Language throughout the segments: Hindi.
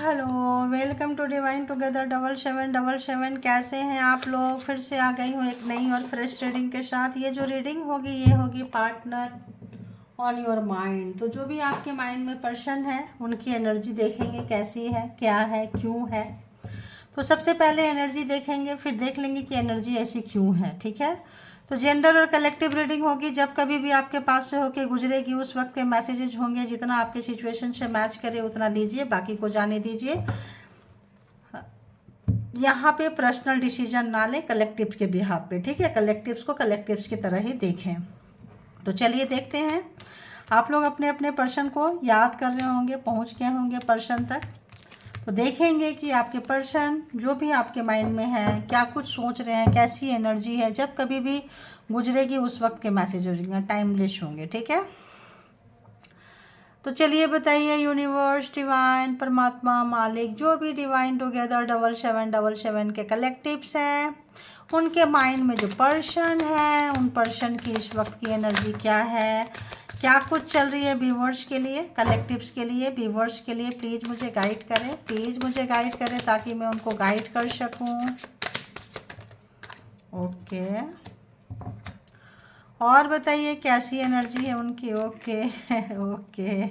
Hello, welcome to Divine Together 7777। कैसे हैं आप लोग? फिर से आ गई हूँ एक नई और फ्रेश रीडिंग के साथ। ये जो रीडिंग होगी ये होगी पार्टनर ऑन योर माइंड। तो जो भी आपके माइंड में पर्सन है उनकी एनर्जी देखेंगे कैसी है, क्या है, क्यों है। तो सबसे पहले एनर्जी देखेंगे, फिर देख लेंगे कि एनर्जी ऐसी क्यों है। ठीक है, तो जेंडर और कलेक्टिव रीडिंग होगी। जब कभी भी आपके पास से होके गुजरेगी उस वक्त के मैसेजेस होंगे, जितना आपके सिचुएशन से मैच करे उतना लीजिए, बाकी को जाने दीजिए। यहाँ पे पर्सनल डिसीजन ना लें कलेक्टिव के बिहाफ पे। ठीक है, कलेक्टिव्स को कलेक्टिव्स की तरह ही देखें। तो चलिए देखते हैं। आप लोग अपने अपने पर्सन को याद कर रहे होंगे, पहुँच गए होंगे पर्सन तक। तो देखेंगे कि आपके पर्सन जो भी आपके माइंड में है क्या कुछ सोच रहे हैं, कैसी एनर्जी है। जब कभी भी गुजरेगी उस वक्त के मैसेज होंगे, टाइमलेस होंगे। ठीक है, तो चलिए बताइए यूनिवर्स, डिवाइन, परमात्मा, मालिक, जो भी डिवाइन टुगेदर 7777 के कलेक्टिव्स हैं, उनके माइंड में जो पर्सन है उन पर्सन की इस वक्त की एनर्जी क्या है, क्या कुछ चल रही है व्यूवर्स के लिए, कलेक्टिव्स के लिए, व्यूवर्स के लिए। प्लीज़ मुझे गाइड करें, प्लीज़ मुझे गाइड करें ताकि मैं उनको गाइड कर सकूं। ओके, और बताइए कैसी एनर्जी है उनकी। ओके ओके,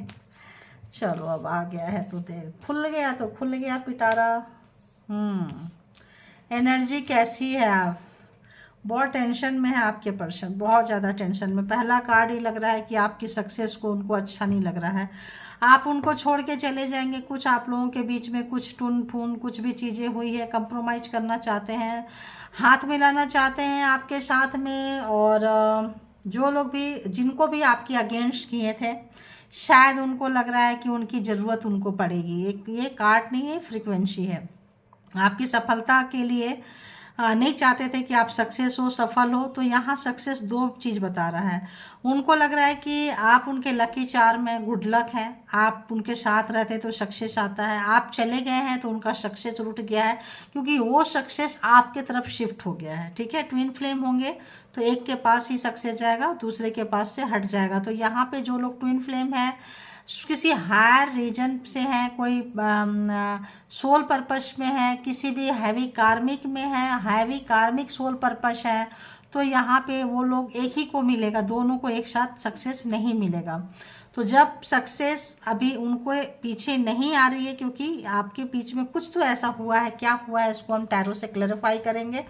चलो अब आ गया है तो देर खुल गया तो खुल गया पिटारा। एनर्जी कैसी है? आप बहुत टेंशन में है आपके पर्सन, बहुत ज़्यादा टेंशन में। पहला कार्ड ही लग रहा है कि आपकी सक्सेस को उनको अच्छा नहीं लग रहा है। आप उनको छोड़ के चले जाएंगे। कुछ आप लोगों के बीच में कुछ टून फून कुछ भी चीज़ें हुई है, कंप्रोमाइज़ करना चाहते हैं, हाथ मिलाना चाहते हैं आपके साथ में। और जो लोग भी जिनको भी आपकी अगेंस्ट किए थे, शायद उनको लग रहा है कि उनकी ज़रूरत उनको पड़ेगी। एक ये कार्ड नहीं है, फ्रीक्वेंसी है। आपकी सफलता के लिए नहीं चाहते थे कि आप सक्सेस हो, सफल हो। तो यहाँ सक्सेस दो चीज़ बता रहा है। उनको लग रहा है कि आप उनके लकी चार्म में, गुड लक है। आप उनके साथ रहते तो सक्सेस आता है, आप चले गए हैं तो उनका सक्सेस रुक गया है, क्योंकि वो सक्सेस आपके तरफ शिफ्ट हो गया है। ठीक है, ट्विन फ्लेम होंगे तो एक के पास ही सक्सेस जाएगा, दूसरे के पास से हट जाएगा। तो यहाँ पे जो लोग ट्विन फ्लेम है, किसी हायर रीजन से है, कोई सोल पर्पस में है, किसी भी हैवी कार्मिक में है, हैवी कार्मिक सोल पर्पस है, तो यहाँ पे वो लोग एक ही को मिलेगा, दोनों को एक साथ सक्सेस नहीं मिलेगा। तो जब सक्सेस अभी उनको पीछे नहीं आ रही है, क्योंकि आपके बीच में कुछ तो ऐसा हुआ है। क्या हुआ है इसको हम टैरो से क्लैरिफाई करेंगे।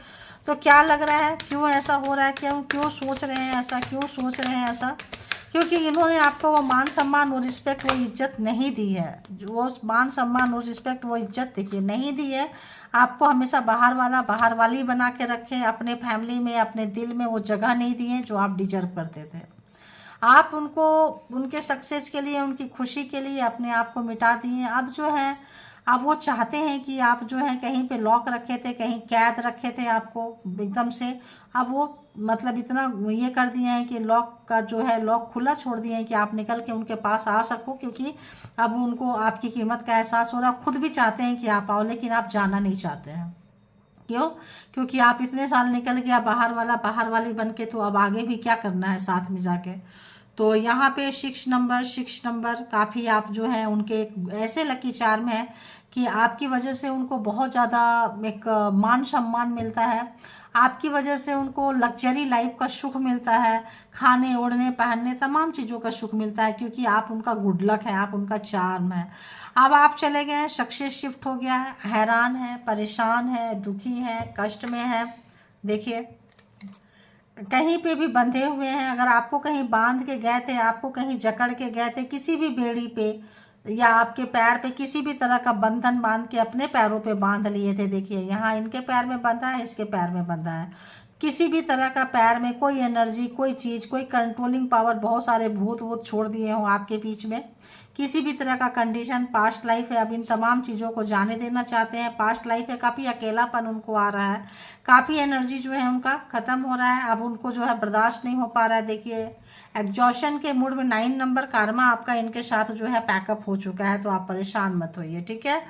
तो क्या लग रहा है, क्यों ऐसा हो रहा है, क्यों सोच रहे हैं ऐसा, क्यों सोच रहे हैं ऐसा? क्योंकि इन्होंने आपको वो मान सम्मान और रिस्पेक्ट, वो इज्जत नहीं दी है। वो मान सम्मान और रिस्पेक्ट, वो इज्जत देखिए नहीं दी है। आपको हमेशा बाहर वाला, बाहर वाली बना के रखे, अपने फैमिली में, अपने दिल में वो जगह नहीं दी है जो आप डिजर्व करते थे। आप उनको उनके सक्सेस के लिए, उनकी खुशी के लिए अपने आप को मिटा दिए। अब जो है, अब वो चाहते हैं कि आप जो है कहीं पे लॉक रखे थे, कहीं कैद रखे थे आपको एकदम से। अब वो मतलब इतना ये कर दिए हैं कि लॉक का जो है, लॉक खुला छोड़ दिए हैं कि आप निकल के उनके पास आ सको, क्योंकि अब उनको आपकी कीमत का एहसास हो रहा है। खुद भी चाहते हैं कि आप आओ, लेकिन आप जाना नहीं चाहते हैं। क्यों? क्योंकि आप इतने साल निकल गया बाहर वाला, बाहर वाली बन के, तो अब आगे भी क्या करना है साथ में जाके। तो यहाँ पे 6 नंबर काफ़ी, आप जो है उनके एक ऐसे लकी चार्म है कि आपकी वजह से उनको बहुत ज़्यादा एक मान सम्मान मिलता है। आपकी वजह से उनको लग्जरी लाइफ का सुख मिलता है, खाने ओढ़ने पहनने तमाम चीज़ों का सुख मिलता है, क्योंकि आप उनका गुड लक है, आप उनका चार्म है। अब आप चले गए, सक्सेस शिफ्ट हो गया है, हैरान है, परेशान है, दुखी है, कष्ट में है। देखिए कहीं पे भी बंधे हुए हैं। अगर आपको कहीं बांध के गए थे, आपको कहीं जकड़ के गए थे, किसी भी बेड़ी पे या आपके पैर पे किसी भी तरह का बंधन बांध के अपने पैरों पे बांध लिए थे। देखिए यहाँ इनके पैर में बंधा है, इसके पैर में बंधा है। किसी भी तरह का पैर में कोई एनर्जी, कोई चीज़, कोई कंट्रोलिंग पावर, बहुत सारे भूत वूत छोड़ दिए हों आपके बीच में। किसी भी तरह का कंडीशन, पास्ट लाइफ है, अब इन तमाम चीज़ों को जाने देना चाहते हैं। पास्ट लाइफ है, काफ़ी अकेलापन उनको आ रहा है, काफ़ी एनर्जी जो है उनका ख़त्म हो रहा है। अब उनको जो है बर्दाश्त नहीं हो पा रहा है। देखिए एग्जॉशन के मूड में 9 नंबर कार्मा आपका इनके साथ जो है पैकअप हो चुका है। तो आप परेशान मत होइए, ठीक है।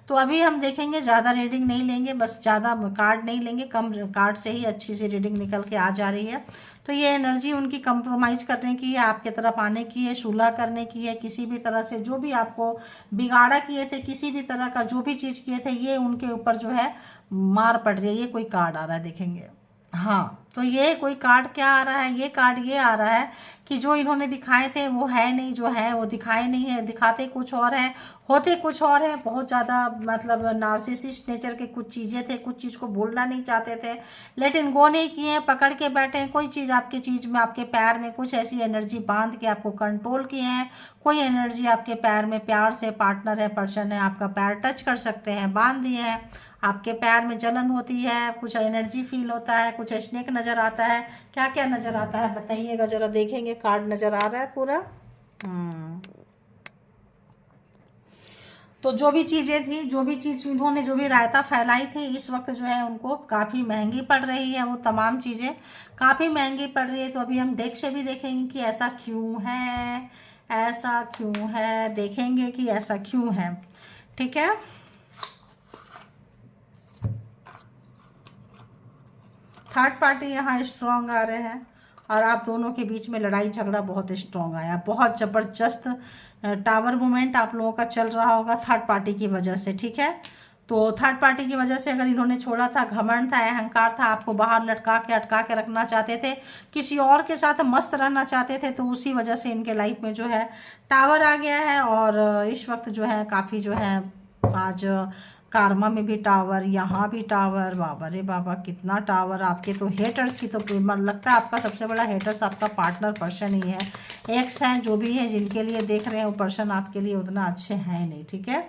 तो अभी हम देखेंगे, ज़्यादा रीडिंग नहीं लेंगे, बस ज़्यादा कार्ड नहीं लेंगे, कम कार्ड से ही अच्छी सी रीडिंग निकल के आ जा रही है। तो ये एनर्जी उनकी कंप्रोमाइज करने की है, आपके तरफ आने की है, सुलह करने की है, किसी भी तरह से जो भी आपको बिगाड़ा किए थे, किसी भी तरह का जो भी चीज़ किए थे, ये उनके ऊपर जो है मार पड़ रही है। ये कोई कार्ड आ रहा है, देखेंगे। हाँ, तो ये कोई कार्ड क्या आ रहा है, ये कार्ड ये आ रहा है कि जो इन्होंने दिखाए थे वो है नहीं, जो है वो दिखाए नहीं है, दिखाते कुछ और है, होते कुछ और है। बहुत ज़्यादा मतलब नार्सिसिस्ट नेचर के कुछ चीज़ें थे, कुछ चीज़ को बोलना नहीं चाहते थे, लेकिन गो नहीं किए, पकड़ के बैठे हैं। कोई चीज़ आपकी चीज़ में, आपके पैर में कुछ ऐसी एनर्जी बांध के आपको कंट्रोल किए हैं। कोई एनर्जी आपके पैर में, प्यार से पार्टनर है, पर्सन है, आपका पैर टच कर सकते हैं, बांध दिए हैं। आपके पैर में जलन होती है, कुछ एनर्जी फील होता है, कुछ स्नेक नज़र आता है। क्या क्या नज़र आता है बताइएगा जरा, देखेंगे। कार्ड नज़र आ रहा है पूरा। तो जो भी चीज़ें थी, जो भी चीज़ इन्होंने जो भी रायता फैलाई थी, इस वक्त जो है उनको काफ़ी महंगी पड़ रही है। वो तमाम चीज़ें काफ़ी महंगी पड़ रही है। तो अभी हम भी देखेंगे कि ऐसा क्यों है, ऐसा क्यों है, देखेंगे कि ऐसा क्यों है। ठीक है, थर्ड पार्टी यहाँ स्ट्रॉन्ग आ रहे हैं और आप दोनों के बीच में लड़ाई झगड़ा बहुत स्ट्रॉन्ग आया, बहुत ज़बरदस्त टावर मूवमेंट आप लोगों का चल रहा होगा थर्ड पार्टी की वजह से। ठीक है, तो थर्ड पार्टी की वजह से अगर इन्होंने छोड़ा था, घमंड था, अहंकार था, आपको बाहर लटका के अटका के रखना चाहते थे, किसी और के साथ मस्त रहना चाहते थे, तो उसी वजह से इनके लाइफ में जो है टावर आ गया है। और इस वक्त जो है काफ़ी जो है आज कार्मा में भी टावर, यहाँ भी टावर, बाबा रे बाबा कितना टावर। आपके तो हेटर्स की तो लगता है आपका सबसे बड़ा हेटर्स आपका पार्टनर पर्सन ही है, एक्स हैं, जो भी है, जिनके लिए देख रहे हैं वो पर्सन आपके लिए उतना अच्छे हैं नहीं। ठीक है,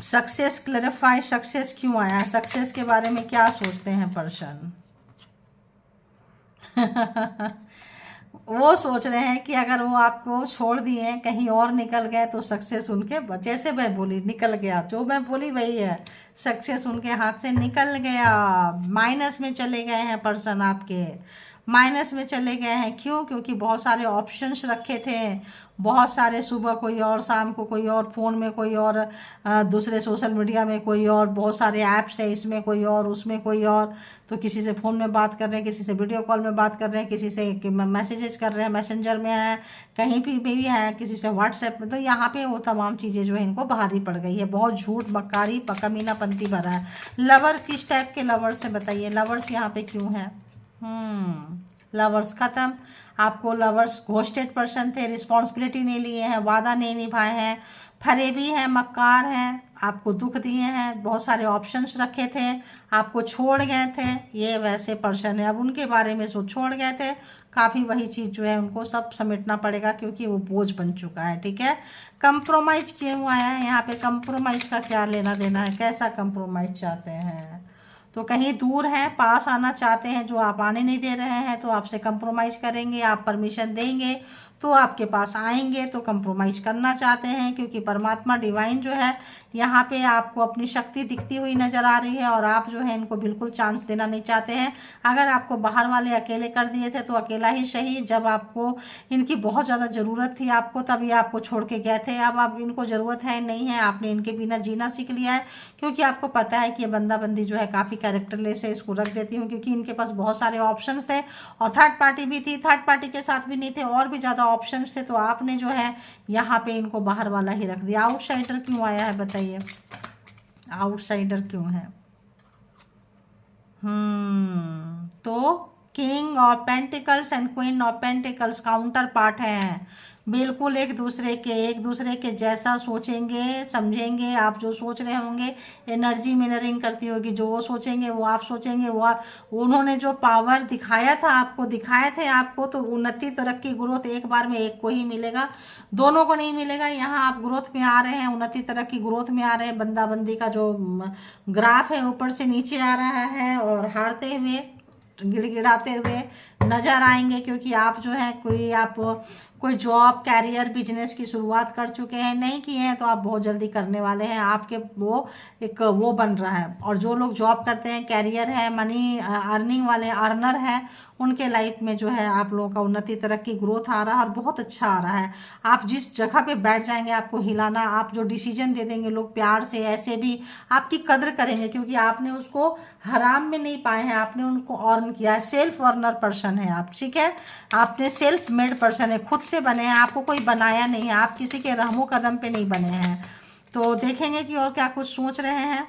सक्सेस क्लैरिफाई, सक्सेस क्यों आया, सक्सेस के बारे में क्या सोचते हैं पर्सन वो सोच रहे हैं कि अगर वो आपको छोड़ दिए, कहीं और निकल गए, तो सक्सेस उनके, जैसे मैं बोली निकल गया, जो मैं बोली वही है, सक्सेस उनके हाथ से निकल गया। माइनस में चले गए हैं पर्सन आपके, माइनस में चले गए हैं। क्यों? क्योंकि बहुत सारे ऑप्शंस रखे थे, बहुत सारे, सुबह कोई और, शाम को कोई और, फ़ोन में कोई और, दूसरे सोशल मीडिया में कोई और, बहुत सारे ऐप्स है, इसमें कोई और, उसमें कोई और। तो किसी से फ़ोन में बात कर रहे हैं, किसी से वीडियो कॉल में बात कर रहे हैं, किसी से मैसेजेस कर रहे हैं, मैसेंजर में है, कहीं भी है, किसी से व्हाट्सएप में। तो यहाँ पे वो तमाम चीज़ें जो है इनको भारी पड़ गई है, बहुत झूठ मक्कारी कमीनापंती भरा है। लवर किस टाइप के लवर्स है बताइए, लवर्स यहाँ पे क्यों है? लवर्स खत्म। आपको लवर्स घोस्टेड पर्सन थे, रिस्पॉन्सिबिलिटी नहीं लिए हैं, वादा नहीं निभाए हैं, फरेबी हैं, मक्कार हैं, आपको दुख दिए हैं, बहुत सारे ऑप्शंस रखे थे, आपको छोड़ गए थे। ये वैसे पर्सन है, अब उनके बारे में जो छोड़ गए थे, काफ़ी वही चीज़ जो है उनको सब समेटना पड़ेगा, क्योंकि वो बोझ बन चुका है। ठीक है, कंप्रोमाइज क्यों आया है यहाँ पे, कंप्रोमाइज का क्या लेना देना है, कैसा कंप्रोमाइज चाहते हैं? तो कहीं दूर हैं, पास आना चाहते हैं, जो आप आने नहीं दे रहे हैं, तो आपसे कंप्रोमाइज़ करेंगे, आप परमिशन देंगे तो आपके पास आएंगे। तो कंप्रोमाइज करना चाहते हैं, क्योंकि परमात्मा डिवाइन जो है यहाँ पे आपको अपनी शक्ति दिखती हुई नज़र आ रही है, और आप जो है इनको बिल्कुल चांस देना नहीं चाहते हैं। अगर आपको बाहर वाले अकेले कर दिए थे तो अकेला ही सही, जब आपको इनकी बहुत ज़्यादा ज़रूरत थी आपको, तब ये आपको छोड़ के गए थे। अब इनको ज़रूरत है नहीं है, आपने इनके बिना जीना सीख लिया है, क्योंकि आपको पता है कि ये बंदा बंदी जो है काफ़ी कैरेक्टरलेस है, इसको रख देती हूँ, क्योंकि इनके पास बहुत सारे ऑप्शंस थे, और थर्ड पार्टी भी थी, थर्ड पार्टी के साथ भी नहीं थे, और भी ज़्यादा ऑप्शंस थे। तो आपने जो है यहाँ पे इनको बाहर वाला ही रख दिया। आउटसाइडर क्यों आया है बताइए, आउटसाइडर क्यों है? तो king of pentacles and queen of pentacles counter part हैं, बिल्कुल एक दूसरे के जैसा सोचेंगे समझेंगे। आप जो सोच रहे होंगे, एनर्जी मिररिंग करती होगी, जो वो सोचेंगे वो आप सोचेंगे, उन्होंने जो पावर दिखाया था आपको, दिखाए थे आपको, तो उन्नति तरक्की ग्रोथ एक बार में एक को ही मिलेगा, दोनों को नहीं मिलेगा। यहाँ आप ग्रोथ में आ रहे हैं, उन्नति तरक्की ग्रोथ में आ रहे हैं, बंदा बंदी का जो ग्राफ है ऊपर से नीचे आ रहा है, और हारते हुए गिड़गिड़ाते हुए नजर आएंगे, क्योंकि आप जो है कोई जॉब, कैरियर, बिजनेस की शुरुआत कर चुके हैं, नहीं किए हैं तो आप बहुत जल्दी करने वाले हैं। आपके वो बन रहा है, और जो लोग जॉब करते हैं, कैरियर है, मनी अर्निंग वाले अर्नर हैं, उनके लाइफ में जो है आप लोगों का उन्नति तरक्की ग्रोथ आ रहा है, और बहुत अच्छा आ रहा है। आप जिस जगह पे बैठ जाएंगे आपको हिलाना, आप जो डिसीजन दे देंगे लोग प्यार से, ऐसे भी आपकी कदर करेंगे, क्योंकि आपने उसको हराम में नहीं पाए हैं, आपने उनको अर्न किया है। सेल्फ अर्नर पर्सन पर्सन है आप, ठीक है। आपने सेल्फ मेड पर्सन है, खुद से बने हैं, आपको कोई बनाया नहीं है, आप किसी के रहमो कदम पे नहीं बने हैं। तो देखेंगे कि और क्या कुछ सोच रहे हैं।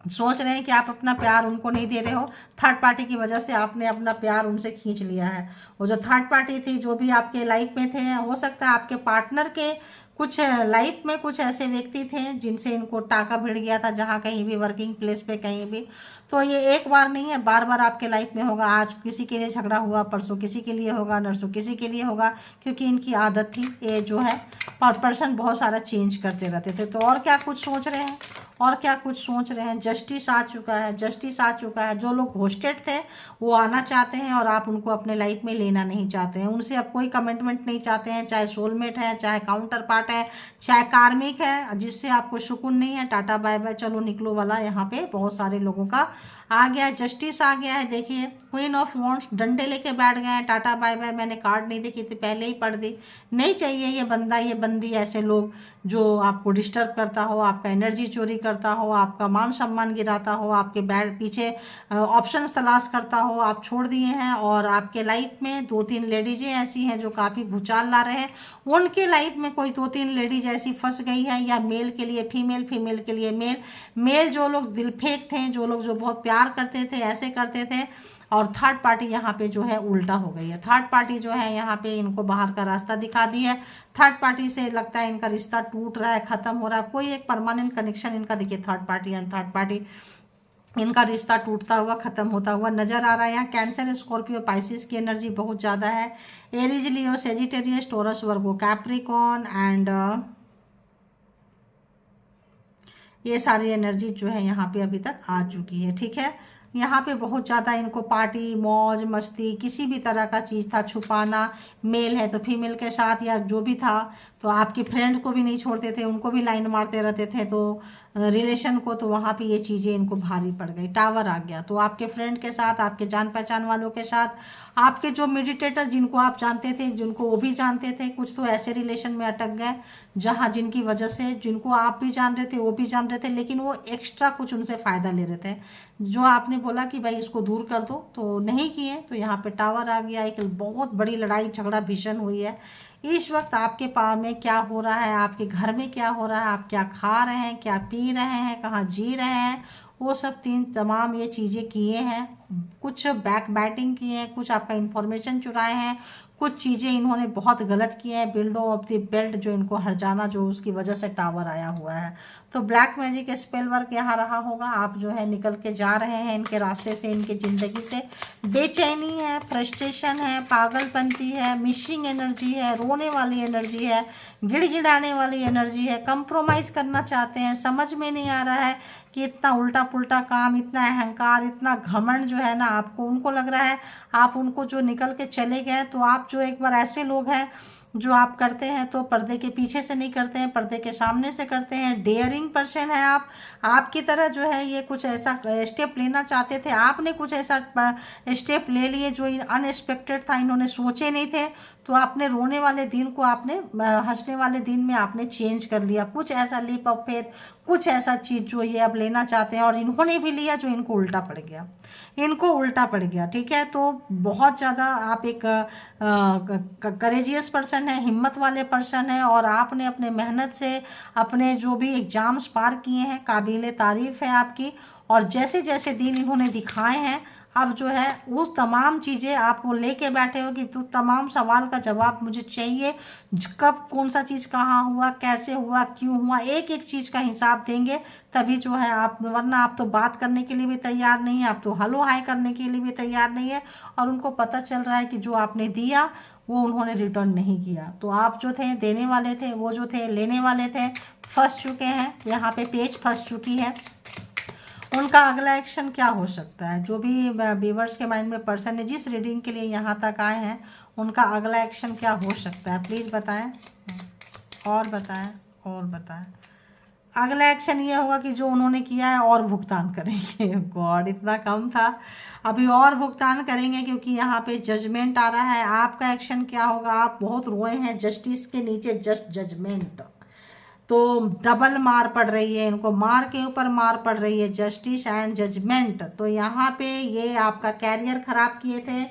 सोच रहे हैं कि आप अपना प्यार उनको नहीं दे रहे हो, थर्ड पार्टी की वजह से आपने अपना प्यार उनसे खींच लिया है। वो जो थर्ड पार्टी थी, जो भी आपके लाइफ में थे, हो सकता है आपके पार्टनर के कुछ लाइफ में कुछ ऐसे व्यक्ति थे जिनसे इनको टाका भिड़ गया था, जहाँ कहीं भी, वर्किंग प्लेस पे कहीं भी। तो ये एक बार नहीं है, बार बार आपके लाइफ में होगा। आज किसी के लिए झगड़ा हुआ, परसों किसी के लिए होगा, नरसों किसी के लिए होगा, क्योंकि इनकी आदत थी ये जो है पर्सन बहुत सारा चेंज करते रहते थे। तो और क्या कुछ सोच रहे हैं, और क्या कुछ सोच रहे हैं। जस्टिस आ चुका है, जस्टिस आ चुका है। जो लोग होस्टेड थे वो आना चाहते हैं और आप उनको अपने लाइफ में लेना नहीं चाहते हैं, उनसे अब कोई कमिटमेंट नहीं चाहते हैं, चाहे सोलमेट है, चाहे काउंटर पार्ट है, चाहे कार्मिक है, जिससे आपको सुकून नहीं है। टाटा बाय बाय, चलो निकलो वाला यहाँ पे बहुत सारे लोगों का आ गया है, जस्टिस आ गया है। देखिए क्वीन ऑफ वॉन्ड्स डंडे लेके बैठ गए हैं, टाटा बाय बाय। मैंने कार्ड नहीं देखी थी, पहले ही पढ़ दी। नहीं चाहिए ये बंदा, ये बंदी, ऐसे लोग जो आपको डिस्टर्ब करता हो, आपका एनर्जी चोरी करता हो, आपका मान सम्मान गिराता हो, आपके बैड पीछे ऑप्शंस तलाश करता हो, आप छोड़ दिए हैं। और आपके लाइफ में 2-3 लेडीजें ऐसी हैं जो काफ़ी भूचाल ला रहे हैं। उनके लाइफ में कोई 2-3 लेडीज ऐसी फंस गई है, या मेल के लिए फीमेल, फीमेल के लिए मेल। मेल जो लोग दिल फेंक थे, जो लोग जो बहुत प्यार करते थे, ऐसे करते थे। और थर्ड पार्टी यहाँ पे जो है उल्टा हो गई है। थर्ड पार्टी जो है यहाँ पे इनको बाहर का रास्ता दिखा दी है। थर्ड पार्टी से लगता है इनका रिश्ता टूट रहा है, खत्म हो रहा है। कोई एक परमानेंट कनेक्शन इनका, देखिए third party and third party, इनका रिश्ता टूटता हुआ, खत्म होता हुआ नजर आ रहा है। यहाँ कैंसर, स्कॉर्पियो, पाइसिस की एनर्जी बहुत ज़्यादा है। Aries, Leo, Sagittarius, Taurus, Virgo, Capricorn and ये सारी एनर्जी जो है यहाँ पे अभी तक आ चुकी है, ठीक है। यहाँ पे बहुत ज़्यादा इनको पार्टी, मौज मस्ती, किसी भी तरह का चीज़ था छुपाना। मेल है तो फीमेल के साथ या जो भी था, तो आपके फ्रेंड को भी नहीं छोड़ते थे, उनको भी लाइन मारते रहते थे, तो रिलेशन को। तो वहाँ पे ये चीज़ें इनको भारी पड़ गई। टावर आ गया, तो आपके फ्रेंड के साथ, आपके जान पहचान वालों के साथ, आपके जो मेडिटेटर जिनको आप जानते थे, जिनको वो भी जानते थे, कुछ तो ऐसे रिलेशन में अटक गए जहाँ जिनकी वजह से, जिनको आप भी जान रहे थे, वो भी जान रहे थे, लेकिन वो एक्स्ट्रा कुछ उनसे फ़ायदा ले रहे थे। जो आपने बोला कि भाई इसको दूर कर दो, तो नहीं किए, तो यहाँ पे टावर आ गया। एक बहुत बड़ी लड़ाई झगड़ा भीषण हुई है। इस वक्त आपके पास में क्या हो रहा है, आपके घर में क्या हो रहा है, आप क्या खा रहे हैं, क्या पी रहे हैं, कहाँ जी रहे हैं, वो सब तमाम ये चीज़ें किए हैं। कुछ बैक बैटिंग किए हैं, कुछ आपका इन्फॉर्मेशन चुराए हैं, कुछ चीज़ें इन्होंने बहुत गलत किए हैं। बिल्डो ऑफ द बेल्ट जो इनको हरजाना, जो उसकी वजह से टावर आया हुआ है। तो ब्लैक मैजिक स्पेल वर्क यहाँ रहा होगा। आप जो है निकल के जा रहे हैं इनके रास्ते से, इनकी ज़िंदगी से। बेचैनी है, फ्रस्ट्रेशन है, पागलपंती है, मिसिंग एनर्जी है, रोने वाली एनर्जी है, गिड़गिड़ाने वाली एनर्जी है। कंप्रोमाइज़ करना चाहते हैं, समझ में नहीं आ रहा है कि इतना उल्टा पुल्टा काम, इतना अहंकार, इतना घमंड जो है ना आपको, उनको लग रहा है आप उनको जो निकल के चले गए। तो आप जो एक बार ऐसे लोग हैं जो आप करते हैं तो पर्दे के पीछे से नहीं करते हैं, पर्दे के सामने से करते हैं। डेयरिंग पर्सन है आप। आपकी तरह जो है ये कुछ ऐसा स्टेप लेना चाहते थे, आपने कुछ ऐसा स्टेप ले लिए जो अनएक्सपेक्टेड था, इन्होंने सोचे नहीं थे। तो आपने रोने वाले दिन को आपने हंसने वाले दिन में आपने चेंज कर लिया। कुछ ऐसा लीप ऑफ फेथ, कुछ ऐसा चीज़ जो ये अब लेना चाहते हैं, और इन्होंने भी लिया जो इनको उल्टा पड़ गया, इनको उल्टा पड़ गया, ठीक है। तो बहुत ज़्यादा आप एक करेजियस पर्सन है, हिम्मत वाले पर्सन है, और आपने अपने मेहनत से अपने जो भी एग्ज़ाम्स पार किए हैं, काबिल तारीफ़ है आपकी। और जैसे जैसे दिन इन्होंने दिखाए हैं, अब जो है वो तमाम चीज़ें आप वो लेके बैठे हो कि तो तमाम सवाल का जवाब मुझे चाहिए। कब कौन सा चीज़ कहाँ हुआ, कैसे हुआ, क्यों हुआ, एक एक चीज़ का हिसाब देंगे तभी जो है आप, वरना आप तो बात करने के लिए भी तैयार नहीं है, आप तो हलो हाय करने के लिए भी तैयार नहीं है। और उनको पता चल रहा है कि जो आपने दिया वो उन्होंने रिटर्न नहीं किया। तो आप जो थे देने वाले थे, वो जो थे लेने वाले थे, फंस चुके हैं। यहाँ पे पेज फंस चुकी है। उनका अगला एक्शन क्या हो सकता है, जो भी व्यूअर्स के माइंड में पर्सन है जिस रीडिंग के लिए यहाँ तक आए हैं, उनका अगला एक्शन क्या हो सकता है, प्लीज़ बताएं। और बताएं, और बताएं। अगला एक्शन ये होगा कि जो उन्होंने किया है और भुगतान करेंगे। गॉड, इतना कम था, अभी और भुगतान करेंगे, क्योंकि यहाँ पे जजमेंट आ रहा है। आपका एक्शन क्या होगा, आप बहुत रोए हैं, जस्टिस के नीचे जस्ट जजमेंट, तो डबल मार पड़ रही है इनको, मार के ऊपर मार पड़ रही है, जस्टिस एंड जजमेंट। तो यहाँ पे ये आपका कैरियर ख़राब किए थे,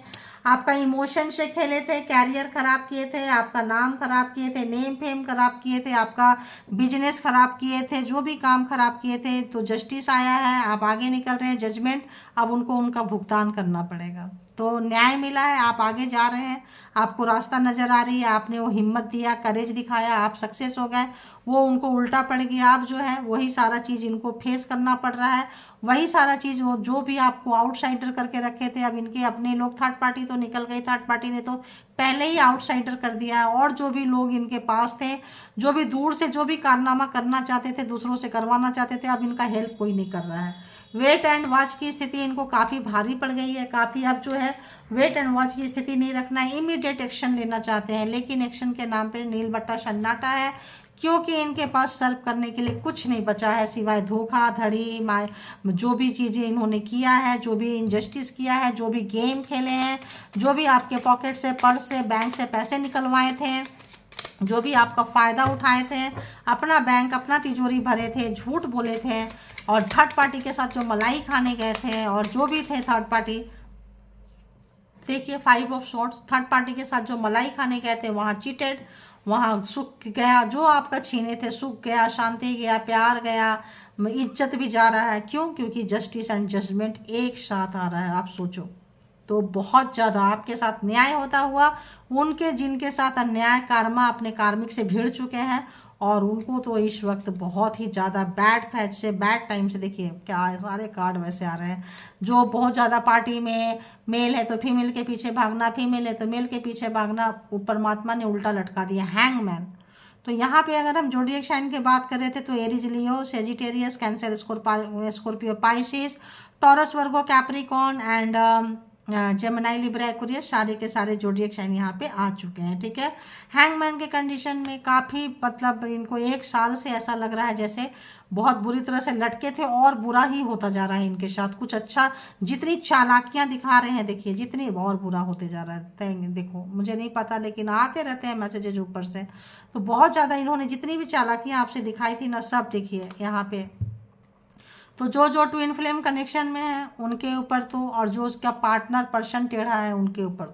आपका इमोशन से खेले थे, कैरियर खराब किए थे, आपका नाम खराब किए थे, नेम फेम खराब किए थे, आपका बिजनेस खराब किए थे, जो भी काम खराब किए थे। तो जस्टिस आया है, आप आगे निकल रहे हैं, जजमेंट, अब उनको उनका भुगतान करना पड़ेगा। तो न्याय मिला है, आप आगे जा रहे हैं, आपको रास्ता नजर आ रही है, आपने वो हिम्मत दिया, करेज दिखाया, आप सक्सेस हो गए। वो उनको उल्टा पड़ गया, आप जो है वही सारा चीज़ इनको फेस करना पड़ रहा है। वही सारा चीज़ वो जो भी आपको आउटसाइडर करके रखे थे, अब इनके अपने लोग, थर्ड पार्टी तो निकल गई, थर्ड पार्टी ने तो पहले ही आउटसाइडर कर दिया है। और जो भी लोग इनके पास थे, जो भी दूर से जो भी कारनामा करना चाहते थे, दूसरों से करवाना चाहते थे, अब इनका हेल्प कोई नहीं कर रहा है। वेट एंड वॉच की स्थिति इनको काफ़ी भारी पड़ गई है, काफ़ी अब जो है वेट एंड वॉच की स्थिति नहीं रखना है, इमीडिएट एक्शन लेना चाहते हैं। लेकिन एक्शन के नाम पे नील बट्टा सन्नाटा है, क्योंकि इनके पास सर्व करने के लिए कुछ नहीं बचा है सिवाय धोखाधड़ी, जो भी चीज़ें इन्होंने किया है, जो भी इनजस्टिस किया है, जो भी गेम खेले हैं, जो भी आपके पॉकेट से, पर्स से, बैंक से पैसे निकलवाए थे, जो भी आपका फ़ायदा उठाए थे, अपना बैंक, अपना तिजोरी भरे थे, झूठ बोले थे, और थर्ड पार्टी के साथ जो मलाई खाने गए थे, और जो भी थे थर्ड पार्टी, देखिए 5 ऑफ सॉर्ड्स, थर्ड पार्टी के साथ जो मलाई खाने गए थे वहाँ चीटेड, वहाँ सुख गया, जो आपका छीने थे, सुख गया, शांति गया, प्यार गया, इज्जत भी जा रहा है। क्यों? क्योंकि जस्टिस एंड जजमेंट एक साथ आ रहा है। आप सोचो, तो बहुत ज़्यादा आपके साथ न्याय होता हुआ, उनके जिनके साथ अन्याय कार्मा अपने कार्मिक से भिड़ चुके हैं, और उनको तो इस वक्त बहुत ही ज़्यादा बैड फैच से, बैड टाइम से, देखिए क्या सारे कार्ड वैसे आ रहे हैं, जो बहुत ज़्यादा पार्टी में मेल है तो फीमेल के पीछे भागना, फीमेल है तो मेल के पीछे भागना, परमात्मा ने उल्टा लटका दिया, हैंगमैन। तो यहाँ पे अगर हम जोडिएक साइन की बात कर रहे थे तो Aries, Leo, Sagittarius, cancer, Scorpio, Pisces, taurus, Virgo, Capricorn and Gemini, Libra, Aquarius, सारे के सारे जोडिएक साइन यहाँ पे आ चुके हैं। ठीक है, हैंगमैन के कंडीशन में काफ़ी, मतलब इनको 1 साल से ऐसा लग रहा है जैसे बहुत बुरी तरह से लटके थे, और बुरा ही होता जा रहा है इनके साथ। कुछ अच्छा, जितनी चालाकियां दिखा रहे हैं देखिए, जितनी और बुरा होते जा रहा है। देखो मुझे नहीं पता, लेकिन आते रहते हैं मैसेजेज ऊपर से, तो बहुत ज़्यादा इन्होंने जितनी भी चालाकियां आपसे दिखाई थी ना, सब देखिए यहाँ पे। तो जो ट्विन फ्लेम कनेक्शन में है उनके ऊपर तो, और जो उसका पार्टनर पर्सन टेढ़ा है उनके ऊपर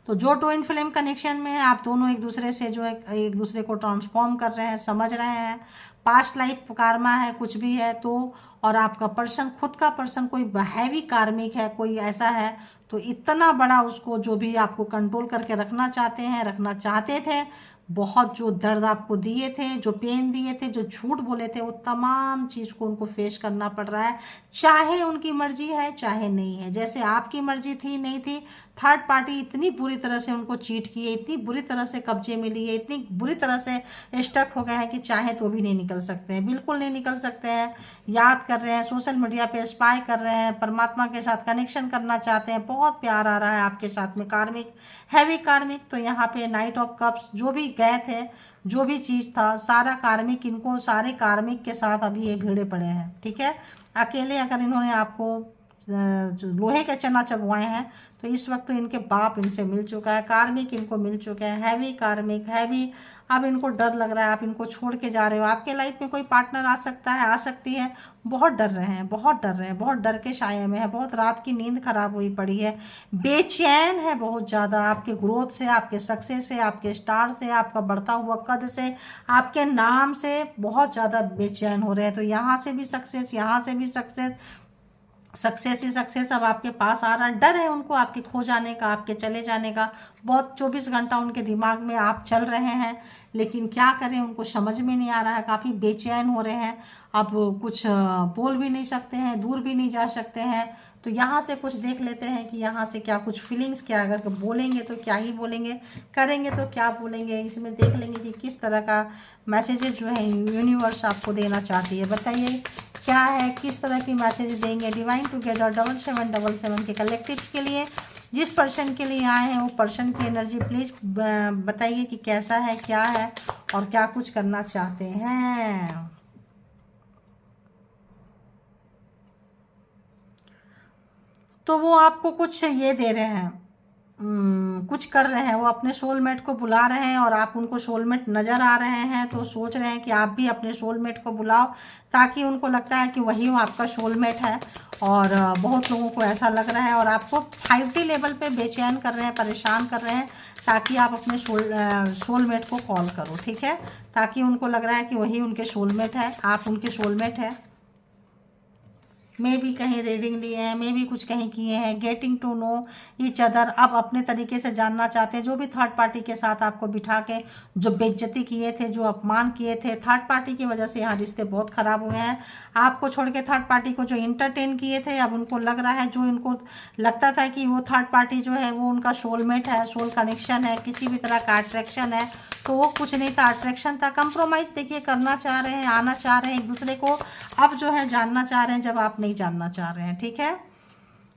तो जो ट्विन फ्लेम कनेक्शन में है, आप दोनों एक दूसरे से जो है एक दूसरे को ट्रांसफॉर्म कर रहे हैं, समझ रहे हैं, पास्ट लाइफ कार्मा है, कुछ भी है तो, और आपका पर्सन, खुद का पर्सन कोई हैवी कार्मिक है, कोई ऐसा है, तो इतना बड़ा उसको जो भी आपको कंट्रोल करके रखना चाहते हैं, रखना चाहते थे, बहुत जो दर्द आपको दिए थे, जो पेन दिए थे, जो झूठ बोले थे, वो तमाम चीज़ को उनको फेस करना पड़ रहा है, चाहे उनकी मर्जी है चाहे नहीं है। जैसे आपकी मर्जी थी नहीं थी, थर्ड पार्टी इतनी बुरी तरह से उनको चीट की है, इतनी बुरी तरह से कब्जे में ली है, इतनी बुरी तरह से स्टक हो गए हैं कि चाहे तो भी नहीं निकल सकते हैं, बिल्कुल नहीं निकल सकते हैं। याद कर रहे हैं, सोशल मीडिया पे स्पाई कर रहे हैं, परमात्मा के साथ कनेक्शन करना चाहते हैं, बहुत प्यार आ रहा है आपके साथ में, कार्मिक, हैवी कार्मिक। तो यहाँ पे नाइट ऑफ कप्स, जो भी गए थे, जो भी चीज़ था, सारा कार्मिक, इनको सारे कार्मिक के साथ अभी ये भिड़े पड़े हैं। ठीक है, अकेले अगर इन्होंने आपको जो लोहे के चना चबवाए हैं, तो इस वक्त तो इनके बाप इनसे मिल चुका है, कार्मिक इनको मिल चुके हैं, हैवी कार्मिक, हैवी। अब इनको डर लग रहा है, आप इनको छोड़ के जा रहे हो, आपके लाइफ में कोई पार्टनर आ सकता है, आ सकती है, बहुत डर रहे हैं, बहुत डर रहे हैं, बहुत डर के साये में है, बहुत रात की नींद खराब हुई पड़ी है, बेचैन है बहुत ज़्यादा, आपके ग्रोथ से, आपके सक्सेस से, आपके स्टार से, आपका बढ़ता हुआ कद से, आपके नाम से बहुत ज़्यादा बेचैन हो रहे हैं। तो यहाँ से भी सक्सेस, यहाँ से भी सक्सेस, सक्सेस ही सक्सेस अब आपके पास आ रहा है। डर है उनको आपके खो जाने का, आपके चले जाने का, बहुत 24 घंटा उनके दिमाग में आप चल रहे हैं, लेकिन क्या करें, उनको समझ में नहीं आ रहा है, काफ़ी बेचैन हो रहे हैं। अब कुछ बोल भी नहीं सकते हैं, दूर भी नहीं जा सकते हैं। तो यहाँ से कुछ देख लेते हैं कि यहाँ से क्या कुछ फीलिंग्स, क्या अगर बोलेंगे तो क्या ही बोलेंगे, करेंगे तो क्या बोलेंगे, इसमें देख लेंगे कि किस तरह का मैसेजेस जो है यूनिवर्स आपको देना चाहती है। बताइए क्या है, किस तरह की मैसेज देंगे डिवाइन टुगेदर 7777 के कलेक्टिव के लिए। जिस पर्सन के लिए आए हैं वो पर्सन की एनर्जी प्लीज बताइए कि कैसा है, क्या है, और क्या कुछ करना चाहते हैं। तो वो आपको कुछ ये दे रहे हैं, कुछ कर रहे हैं, वो अपने सोलमेट को बुला रहे हैं और आप उनको सोलमेट नज़र आ रहे हैं, तो सोच रहे हैं कि आप भी अपने सोलमेट को बुलाओ, ताकि उनको लगता है कि वही आपका सोलमेट है। और बहुत लोगों को ऐसा लग रहा है और आपको 5D लेवल पे बेचैन कर रहे हैं, परेशान कर रहे हैं, ताकि आप अपने सोलमेट को कॉल करो, ठीक है। ताकि उनको लग रहा है कि वही उनके सोलमेट है, आप उनके सोलमेट है। मे भी कहीं रीडिंग लिए हैं, मे भी कुछ कहीं किए हैं। Getting to know each other, अब अपने तरीके से जानना चाहते हैं। जो भी थर्ड पार्टी के साथ आपको बिठा के जो बेइज्जती किए थे, जो अपमान किए थे, थर्ड पार्टी की वजह से यहाँ रिश्ते बहुत ख़राब हुए हैं। आपको छोड़ के थर्ड पार्टी को जो इंटरटेन किए थे, अब उनको लग रहा है, जो इनको लगता था कि वो थर्ड पार्टी जो है वो उनका सोलमेट है, सोल कनेक्शन है, किसी भी तरह का अट्रैक्शन है, तो वो कुछ नहीं था, अट्रैक्शन था। कंप्रोमाइज़ देखिए करना चाह रहे हैं, आना चाह रहे हैं एक दूसरे को, अब जो है जानना चाह रहे हैं जब आप नहीं जानना चाह रहे हैं, ठीक है।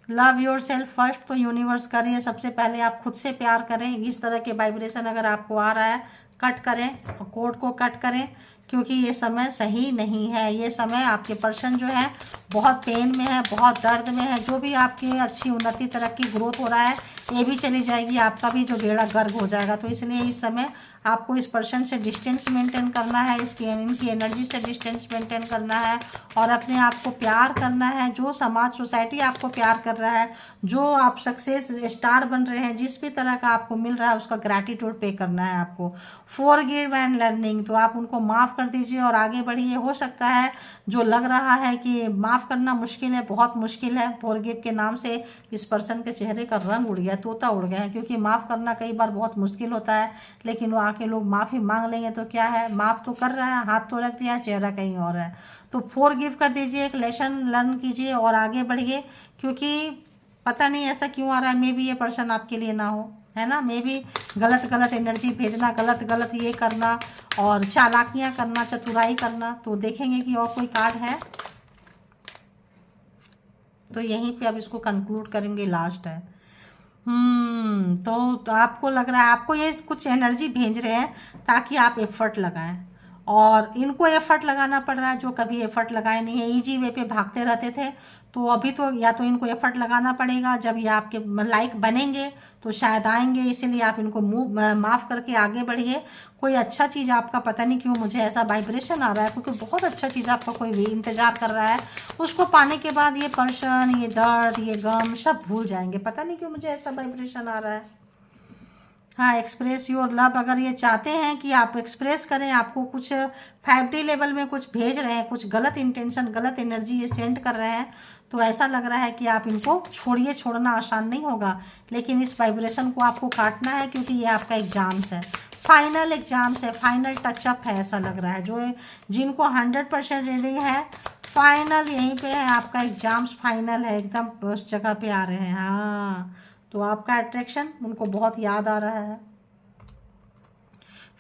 लव योर सेल्फ फर्स्ट, तो यूनिवर्स करिए सबसे पहले आप खुद से प्यार करें। इस तरह के वाइब्रेशन अगर आपको आ रहा है, कट करें, कोड को कट करें, क्योंकि ये समय सही नहीं है। ये समय आपके पर्सन जो है बहुत पेन में है, बहुत दर्द में है। जो भी आपकी अच्छी उन्नति तरक्की ग्रोथ हो रहा है, ये भी चली जाएगी, आपका भी जो बेड़ा गर्क हो जाएगा। तो इसलिए इस समय आपको इस पर्सन से डिस्टेंस मेंटेन करना है, इनकी एनर्जी से डिस्टेंस मेंटेन करना है और अपने आप को प्यार करना है। जो समाज सोसाइटी आपको प्यार कर रहा है, जो आप सक्सेस स्टार बन रहे हैं, जिस भी तरह का आपको मिल रहा है, उसका ग्रैटिट्यूड पे करना है आपको। फॉरगिव एंड लर्निंग, तो आप उनको माफ़ कर दीजिए और आगे बढ़िए। हो सकता है जो लग रहा है कि माफ़ करना मुश्किल है, बहुत मुश्किल है। फॉरगिव के नाम से इस पर्सन के चेहरे का रंग उड़ गया, तोता उड़ गया है, क्योंकि माफ़ करना कई बार बहुत मुश्किल होता है। लेकिन वो आके लोग माफ़ी मांग लेंगे तो क्या है, माफ़ तो कर रहा है, हाथ तो रख दिया, चेहरा कहीं और है। तो फॉरगिव कर दीजिए, एक लेसन लर्न कीजिए और आगे बढ़िए। क्योंकि पता नहीं ऐसा क्यों आ रहा है, मे भी ये पर्सन आपके लिए ना हो, है ना। मे भी गलत गलत एनर्जी भेजना, गलत गलत ये करना और चालाकियां करना, चतुराई करना। तो देखेंगे कि और कोई कार्ड है, तो यहीं पे अब इसको कंक्लूड करेंगे, लास्ट है। तो आपको लग रहा है आपको ये कुछ एनर्जी भेज रहे हैं ताकि आप एफर्ट लगाएं, और इनको एफर्ट लगाना पड़ रहा है जो कभी एफर्ट लगाए नहीं है, इजी वे पे भागते रहते थे। तो अभी तो या तो इनको एफर्ट लगाना पड़ेगा, जब ये आपके लाइक बनेंगे तो शायद आएंगे। इसीलिए आप इनको माफ़ करके आगे बढ़िए। कोई अच्छा चीज़ आपका, पता नहीं क्यों मुझे ऐसा वाइब्रेशन आ रहा है, क्योंकि बहुत अच्छा चीज़ आपका कोई भी इंतज़ार कर रहा है। उसको पाने के बाद ये पर्सन, ये दर्द, ये गम सब भूल जाएंगे। पता नहीं क्यों मुझे ऐसा वाइब्रेशन आ रहा है। हाँ, एक्सप्रेस योर लव, अगर ये चाहते हैं कि आप एक्सप्रेस करें, आपको कुछ 5D लेवल में कुछ भेज रहे हैं, कुछ गलत इंटेंशन, गलत एनर्जी ये सेंड कर रहे हैं, तो ऐसा लग रहा है कि आप इनको छोड़िए। छोड़ना आसान नहीं होगा, लेकिन इस वाइब्रेशन को आपको काटना है, क्योंकि ये आपका एग्जाम्स है, फाइनल एग्जाम्स है, फाइनल टचअप है। ऐसा लग रहा है जो जिनको 100% रीडिंग है, फाइनल यहीं पे है, आपका एग्जाम्स फाइनल है, एकदम उस जगह पे आ रहे हैं। हाँ, तो आपका अट्रैक्शन उनको बहुत याद आ रहा है।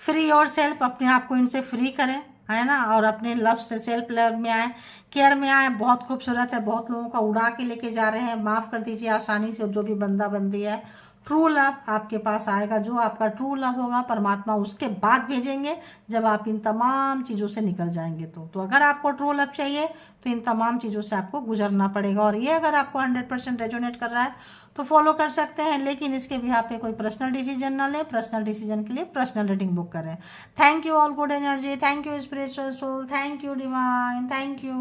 फ्री और सेल्फ, अपने आप को इनसे फ्री करें, है ना, और अपने लव से सेल्फ लव में आए, केयर में आए। बहुत खूबसूरत है, बहुत लोगों का उड़ा के लेके जा रहे हैं। माफ़ कर दीजिए आसानी से, जो भी बंदा बंदी है। ट्रू लव आपके पास आएगा, जो आपका ट्रू लव होगा परमात्मा उसके बाद भेजेंगे, जब आप इन तमाम चीज़ों से निकल जाएंगे। तो अगर आपको ट्रू लव चाहिए तो इन तमाम चीज़ों से आपको गुजरना पड़ेगा। और ये अगर आपको 100% रेजोनेट कर रहा है तो फॉलो कर सकते हैं, लेकिन इसके भी आप पे कोई पर्सनल डिसीजन ना लें। पर्सनल डिसीजन के लिए पर्सनल रीडिंग बुक करें। Thank you all good energy, thank you spiritual soul, thank you divine, thank you.